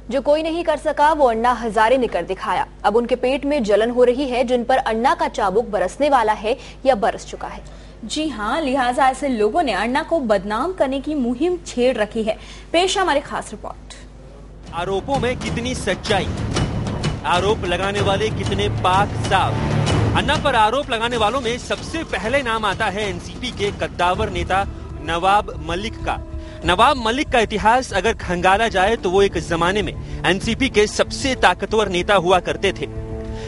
जो कोई नहीं कर सका वो अन्ना हजारे ने कर दिखाया। अब उनके पेट में जलन हो रही है, जिन पर अन्ना का चाबुक बरसने वाला है या बरस चुका है। जी हाँ, लिहाजा ऐसे लोगों ने अन्ना को बदनाम करने की मुहिम छेड़ रखी है। पेश हमारी खास रिपोर्ट। आरोपों में कितनी सच्चाई, आरोप लगाने वाले कितने पाक साफ। अन्ना पर आरोप लगाने वालों में सबसे पहले नाम आता है एनसीपी के कद्दावर नेता नवाब मलिक का। नवाब मलिक का इतिहास अगर खंगाला जाए तो वो एक जमाने में एनसीपी के सबसे ताकतवर नेता हुआ करते थे,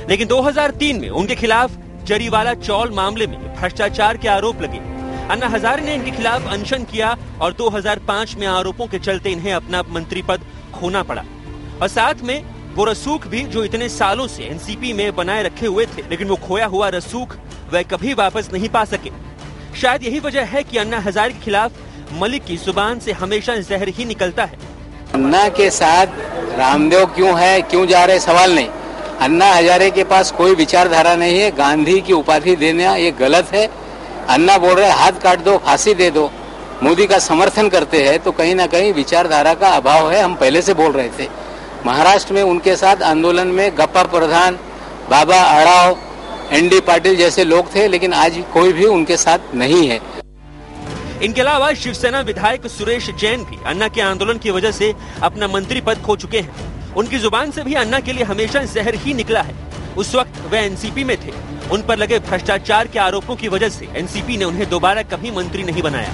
लेकिन 2003 में उनके खिलाफ जरीवाला चौल मामले में भ्रष्टाचार के आरोप लगे। अन्ना हजारे ने इनके खिलाफ अनशन किया और 2005 में आरोपों के चलते इन्हें अपना मंत्री पद खोना पड़ा। और साथ में वो रसूख भी जो इतने सालों से एनसीपी में बनाए रखे हुए थे, लेकिन वो खोया हुआ रसूख वह कभी वापस नहीं पा सके। शायद यही वजह है कि अन्ना हजारे के खिलाफ मलिक की जुबान से हमेशा जहर ही निकलता है। अन्ना के साथ रामदेव क्यों है, क्यों जा रहे, सवाल नहीं। अन्ना हजारे के पास कोई विचारधारा नहीं है। गांधी की उपाधि देना ये गलत है। अन्ना बोल रहे हाथ काट दो, फांसी दे दो, मोदी का समर्थन करते हैं, तो कहीं ना कहीं विचारधारा का अभाव है। हम पहले से बोल रहे थे। महाराष्ट्र में उनके साथ आंदोलन में गप्पा प्रधान, बाबा आड़ाव, एनडी पाटिल जैसे लोग थे, लेकिन आज कोई भी उनके साथ नहीं है। इनके अलावा शिवसेना विधायक सुरेश जैन भी अन्ना के आंदोलन की वजह से अपना मंत्री पद खो चुके हैं। उनकी जुबान से भी अन्ना के लिए हमेशा जहर ही निकला है। उस वक्त वे एनसीपी में थे। उन पर लगे भ्रष्टाचार के आरोपों की वजह से एनसीपी ने उन्हें दोबारा कभी मंत्री नहीं बनाया।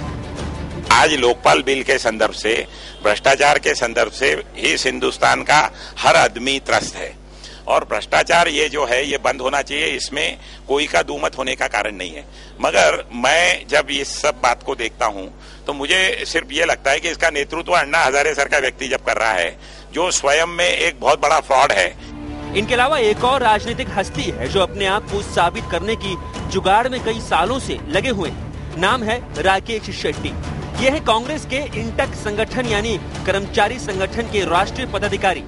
आज लोकपाल बिल के संदर्भ से, भ्रष्टाचार के संदर्भ से इस हिंदुस्तान का हर आदमी त्रस्त है और भ्रष्टाचार ये जो है ये बंद होना चाहिए। इसमें कोई का दूमत होने का कारण नहीं है। मगर मैं जब इस सब बात को देखता हूं तो मुझे सिर्फ ये लगता है कि इसका नेतृत्व अन्ना हजारे सर का व्यक्ति जब कर रहा है, जो स्वयं में एक बहुत बड़ा फ्रॉड है। इनके अलावा एक और राजनीतिक हस्ती है जो अपने आप को साबित करने की जुगाड़ में कई सालों से लगे हुए हैं। नाम है राकेश शेट्टी। ये है कांग्रेस के इंटक संगठन यानी कर्मचारी संगठन के राष्ट्रीय पदाधिकारी,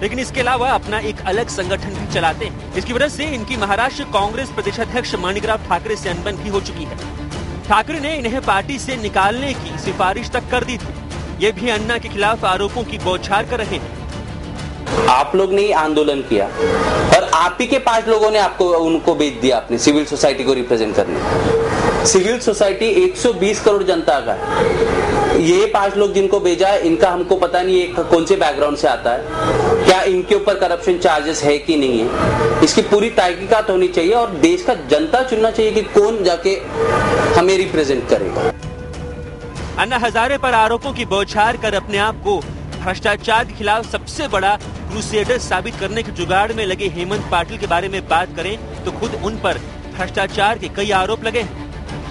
लेकिन इसके अलावा अपना एक अलग संगठन भी चलाते हैं। इसकी वजह से इनकी महाराष्ट्र कांग्रेस प्रदेशाध्यक्ष माणिकराव ठाकरे से अनबन भी हो चुकी है। ठाकरे ने इन्हें पार्टी से निकालने की सिफारिश तक कर दी थी। ये भी अन्ना के खिलाफ आरोपों की बौछार कर रहे हैं। आप लोग ने आंदोलन किया और आप ही के 5 लोगों ने आपको उनको भेज दिया अपनी सिविल सोसाइटी को रिप्रेजेंट करने। सिविल सोसाइटी 120 करोड़ जनता का है। ये 5 लोग जिनको भेजा है, इनका हमको पता नहीं है कौन से बैकग्राउंड से आता है, क्या इनके ऊपर करप्शन चार्जेस है कि नहीं है। इसकी पूरी तहकीकात होनी चाहिए और देश का जनता चुनना चाहिए कि कौन जाके हमें रिप्रेजेंट करेगा। अन्ना हजारे पर आरोपों की बौछार कर अपने आप को भ्रष्टाचार के खिलाफ सबसे बड़ा क्रूसेडर साबित करने के जुगाड़ में लगे हेमंत पाटिल के बारे में बात करें तो खुद उन पर भ्रष्टाचार के कई आरोप लगे हैं।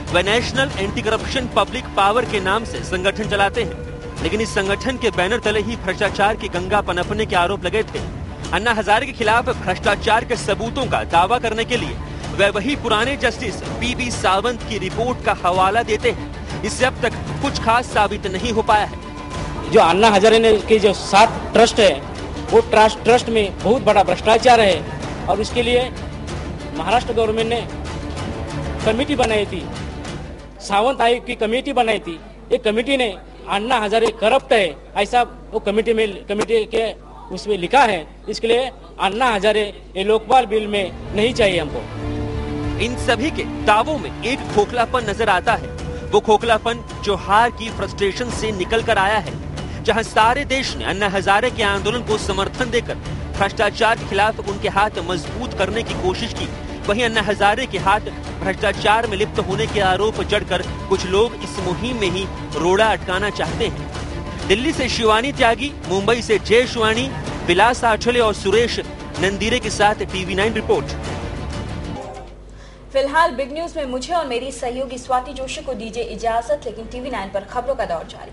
वे national anti corruption public power के नाम से संगठन चलाते हैं, लेकिन इस संगठन के बैनर तले ही भ्रष्टाचार की गंगा पनपने के आरोप लगे थे। अन्ना हजारे के खिलाफ भ्रष्टाचार के सबूतों का दावा करने के लिए वे वही पुराने जस्टिस पीबी सावंत की रिपोर्ट का हवाला देते हैं। इससे अब तक कुछ खास साबित नहीं हो पाया है। जो अन्ना हजारे ने के जो 7 ट्रस्ट है, वो ट्रस्ट में बहुत बड़ा भ्रष्टाचार है और इसके लिए महाराष्ट्र गवर्नमेंट ने कमेटी बनाई थी, सावंत आयोग की कमेटी बनाई थी। एक कमेटी ने अन्ना हजारे करप्ट है ऐसा वो कमेटी के उसमें लिखा है। इसके लिए अन्ना हजारे ये लोकपाल बिल में नहीं चाहिए हमको। इन सभी के दावों में एक खोखलापन नजर आता है। वो खोखलापन जो हार की फ्रस्ट्रेशन से निकल कर आया है। जहां सारे देश ने अन्ना हजारे के आंदोलन को समर्थन देकर भ्रष्टाचार के खिलाफ उनके हाथ मजबूत करने की कोशिश की, वहीं अन्ना हजारे के हाथ भ्रष्टाचार में लिप्त होने के आरोप जड़कर कुछ लोग इस मुहिम में ही रोड़ा अटकाना चाहते हैं। दिल्ली से शिवानी त्यागी, मुंबई से जय शिवानी, विलास आठवले और सुरेश नंदीरे के साथ TV9 रिपोर्ट। फिलहाल बिग न्यूज में मुझे और मेरी सहयोगी स्वाति जोशी को दीजिए इजाजत, लेकिन TV9 पर खबरों का दौर जारी।